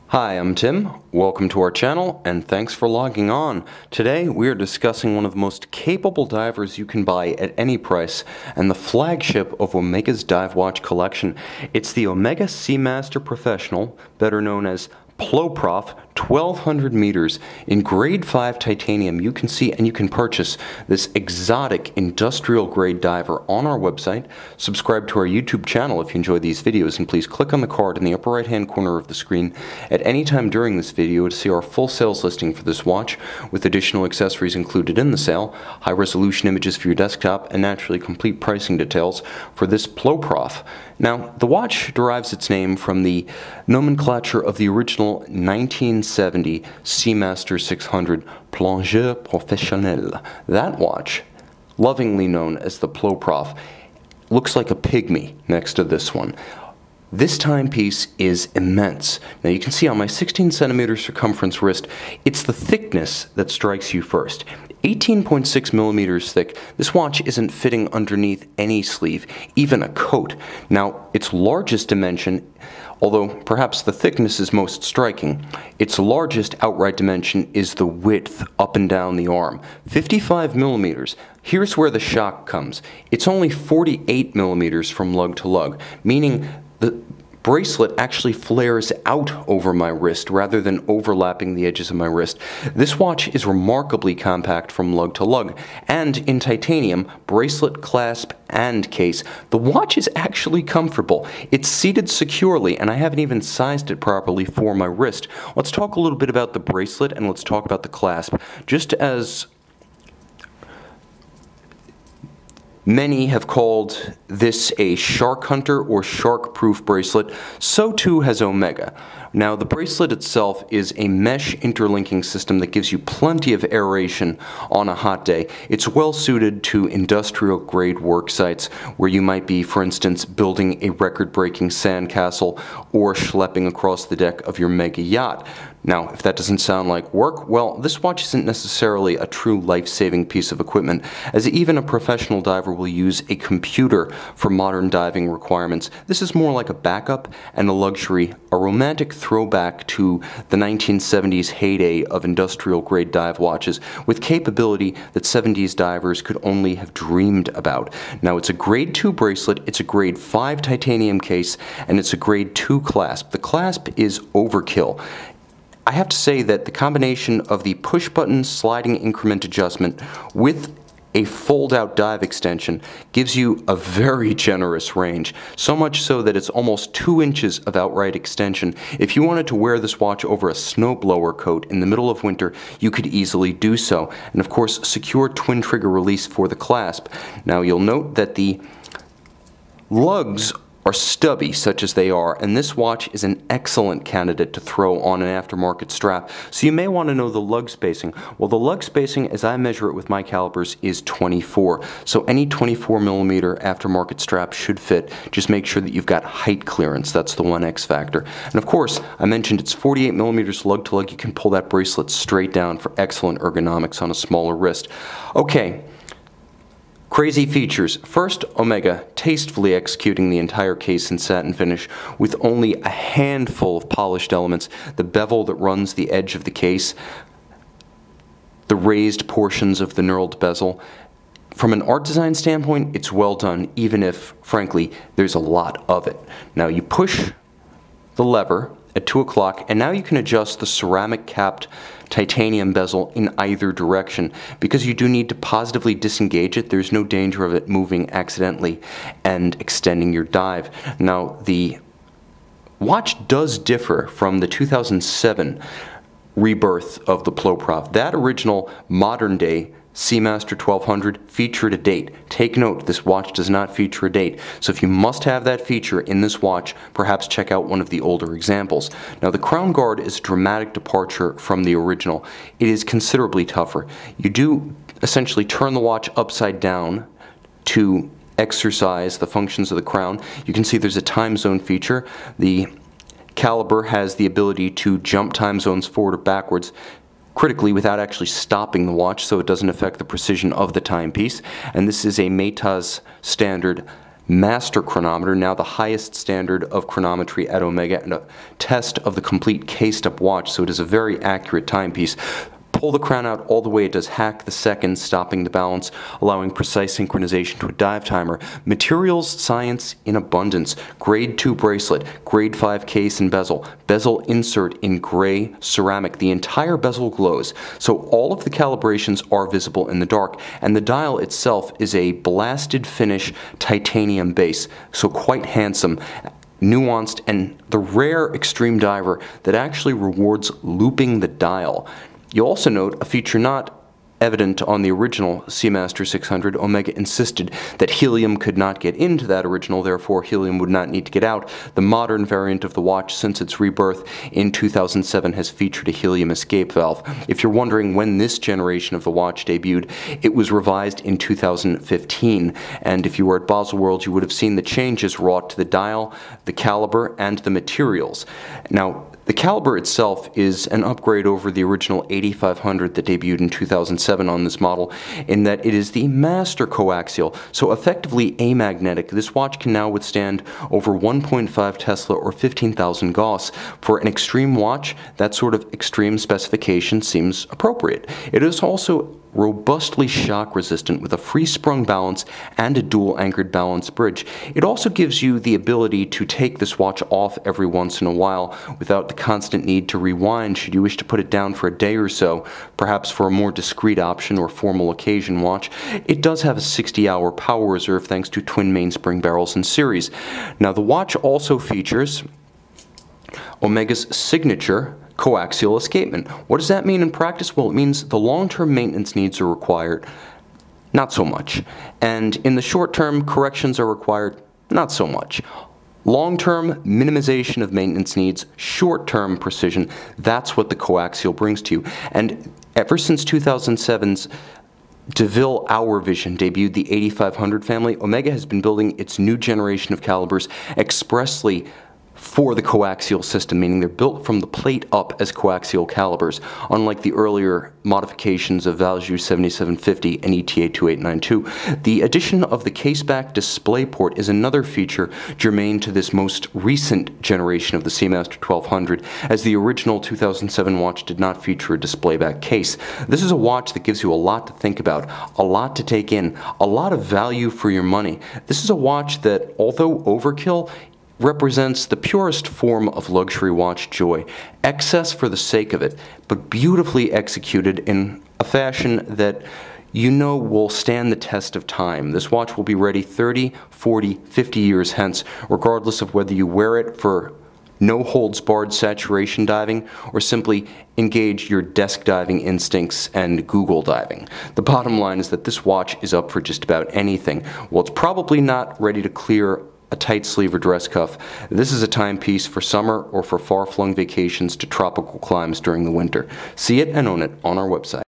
Hi, I'm Tim. Welcome to our channel, and thanks for logging on. Today, we are discussing one of the most capable divers you can buy at any price, and the flagship of Omega's dive watch collection. It's the Omega Seamaster Professional, better known as Ploprof, 1200 meters in grade 5 titanium. You can see and you can purchase this exotic industrial grade diver on our website. Subscribe to our YouTube channel if you enjoy these videos, and please click on the card in the upper right hand corner of the screen at any time during this video to see our full sales listing for this watch, with additional accessories included in the sale, high resolution images for your desktop, and naturally complete pricing details for this Ploprof. Now, the watch derives its name from the nomenclature of the original 1970 Seamaster 600 Plongeur Professionnel. That watch, lovingly known as the Ploprof, looks like a pygmy next to this one. This timepiece is immense. Now you can see on my 16 centimeter circumference wrist, it's the thickness that strikes you first. 18.6 millimeters thick, this watch isn't fitting underneath any sleeve, even a coat. Now, its largest dimension, although perhaps the thickness is most striking, its largest outright dimension is the width up and down the arm, 55 millimeters. Here's where the shock comes. It's only 48 millimeters from lug to lug, meaning the bracelet actually flares out over my wrist rather than overlapping the edges of my wrist. This watch is remarkably compact from lug to lug, and in titanium, bracelet, clasp, and case, the watch is actually comfortable. It's seated securely, and I haven't even sized it properly for my wrist. Let's talk a little bit about the bracelet, and let's talk about the clasp. Just as many have called this a shark hunter or shark-proof bracelet, so too has Omega. Now, the bracelet itself is a mesh interlinking system that gives you plenty of aeration on a hot day. It's well suited to industrial grade work sites where you might be, for instance, building a record-breaking sandcastle or schlepping across the deck of your mega yacht. Now, if that doesn't sound like work, well, this watch isn't necessarily a true life-saving piece of equipment, as even a professional diver will use a computer for modern diving requirements. This is more like a backup and a luxury, a romantic throwback to the 1970s heyday of industrial-grade dive watches, with capability that 70s divers could only have dreamed about. Now, it's a grade 2 bracelet, it's a grade 5 titanium case, and it's a grade 2 clasp. The clasp is overkill. I have to say that the combination of the push-button sliding increment adjustment with a fold-out dive extension gives you a very generous range, so much so that it's almost 2 inches of outright extension. If you wanted to wear this watch over a snowblower coat in the middle of winter, you could easily do so. And of course, secure twin trigger release for the clasp. Now, you'll note that the lugs are stubby, such as they are, and this watch is an excellent candidate to throw on an aftermarket strap. So you may want to know the lug spacing. Well, the lug spacing, as I measure it with my calipers, is 24. So any 24 millimeter aftermarket strap should fit. Just make sure that you've got height clearance. That's the one X factor. And of course, I mentioned it's 48 millimeters lug to lug. You can pull that bracelet straight down for excellent ergonomics on a smaller wrist. Okay. Crazy features. First, Omega tastefully executing the entire case in satin finish with only a handful of polished elements. The bevel that runs the edge of the case, the raised portions of the knurled bezel. From an art design standpoint, it's well done, even if, frankly, there's a lot of it. Now, you push the lever at 2 o'clock, and now you can adjust the ceramic capped titanium bezel in either direction. Because you do need to positively disengage it, there's no danger of it moving accidentally and extending your dive. Now, the watch does differ from the 2007 rebirth of the Ploprof. That original modern day Seamaster 1200 featured a date. Take note, this watch does not feature a date. So if you must have that feature in this watch, perhaps check out one of the older examples. Now, the crown guard is a dramatic departure from the original. It is considerably tougher. You do essentially turn the watch upside down to exercise the functions of the crown. You can see there's a time zone feature. The caliber has the ability to jump time zones forward or backwards, critically without actually stopping the watch, so it doesn't affect the precision of the timepiece. And this is a Métas standard master chronometer, now the highest standard of chronometry at Omega, and a test of the complete K-step watch, so it is a very accurate timepiece. Pull the crown out all the way, it does hack the seconds, stopping the balance, allowing precise synchronization to a dive timer. Materials science in abundance. Grade 2 bracelet, grade 5 case and bezel. Bezel insert in gray ceramic. The entire bezel glows, so all of the calibrations are visible in the dark, and the dial itself is a blasted finish titanium base, so quite handsome, nuanced, and the rare extreme diver that actually rewards looping the dial. You'll also note a feature not evident on the original Seamaster 600. Omega insisted that Helium could not get into that original, therefore Helium would not need to get out. The modern variant of the watch, since its rebirth in 2007, has featured a Helium escape valve. If you're wondering when this generation of the watch debuted, it was revised in 2015, and if you were at Baselworld, you would have seen the changes wrought to the dial, the caliber, and the materials. Now, the caliber itself is an upgrade over the original 8500 that debuted in 2007 on this model, in that it is the master coaxial, so effectively amagnetic. This watch can now withstand over 1.5 Tesla or 15,000 Gauss. For an extreme watch, that sort of extreme specification seems appropriate. It is also robustly shock resistant with a free sprung balance and a dual anchored balance bridge. It also gives you the ability to take this watch off every once in a while without the constant need to rewind should you wish to put it down for a day or so, perhaps for a more discreet option or formal occasion watch. It does have a 60-hour power reserve thanks to twin mainspring barrels in series. Now, the watch also features Omega's signature coaxial escapement. What does that mean in practice? Well, it means the long-term maintenance needs are required, not so much. And in the short term, corrections are required, not so much. Long-term minimization of maintenance needs, short-term precision, that's what the coaxial brings to you. And ever since 2007's DeVille Hour Vision debuted the 8500 family, Omega has been building its new generation of calibers expressly for the coaxial system, meaning they're built from the plate up as coaxial calibers, unlike the earlier modifications of Valjoux 7750 and ETA 2892. The addition of the caseback Displayport is another feature germane to this most recent generation of the Seamaster 1200, as the original 2007 watch did not feature a displayback case. This is a watch that gives you a lot to think about, a lot to take in, a lot of value for your money. This is a watch that, although overkill, represents the purest form of luxury watch joy. Excess for the sake of it, but beautifully executed in a fashion that you know will stand the test of time. This watch will be ready 30, 40, 50 years hence, regardless of whether you wear it for no-holds-barred saturation diving or simply engage your desk diving instincts and Google diving. The bottom line is that this watch is up for just about anything. While it's probably not ready to clear a tight sleeve or dress cuff, this is a timepiece for summer or for far-flung vacations to tropical climes during the winter. See it and own it on our website.